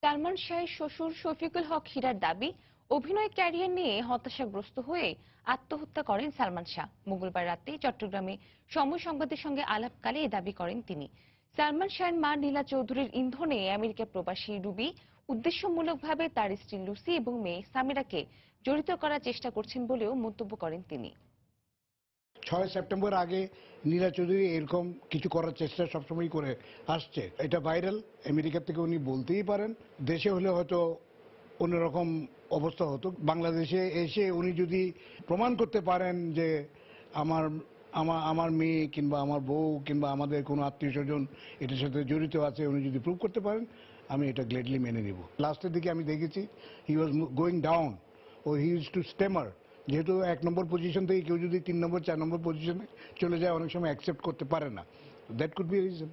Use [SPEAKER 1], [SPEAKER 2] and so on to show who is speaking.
[SPEAKER 1] সালমান শাহের শ্বশুর শফিকুল হক হীরার দাবি, অভিনয় ক্যারিয়ার নিয়ে হতাশাগ্রস্ত হয়ে আত্মহত্যা করেন সালমান শাহ। মঙ্গলবার রাতে চট্টগ্রামে সময় সংবাদের সঙ্গে আলাপকালে এ দাবি করেন তিনি। সালমান শাহের মা নীলা চৌধুরীর ইন্ধনে আমেরিকা প্রবাসী রুবি উদ্দেশ্যমূলকভাবে তার স্ত্রী লুসি এবং মেয়ে সামিরাকে জড়িত করার চেষ্টা করছেন বলেও মন্তব্য করেন তিনি।
[SPEAKER 2] 6 সেপ্টেম্বর আগে নীলা চৌধুরী এরকম কিছু করার চেষ্টা সবসময় করে আসছে। এটা ভাইরাল, আমেরিকা থেকে উনি বলতেই পারেন। দেশে হলে হয়তো অন্যরকম অবস্থা হতো। বাংলাদেশে এসে উনি যদি প্রমাণ করতে পারেন যে আমার আমার মেয়ে কিংবা আমার বউ কিংবা আমাদের কোনো আত্মীয় স্বজন এটার সাথে জড়িত আছে, উনি যদি প্রুভ করতে পারেন, আমি এটা গ্লেডলি মেনে নিব। লাস্টের দিকে আমি দেখেছি হি ওয়াজ গোয়িং ডাউন ও হি ইউজ টু স্টেমার। যেহেতু 1 নম্বর পজিশন থেকে কেউ যদি 3 নম্বর 4 নম্বর পজিশনে চলে যায়, অনেক সময় অ্যাকসেপ্ট করতে পারে না। That could be reason.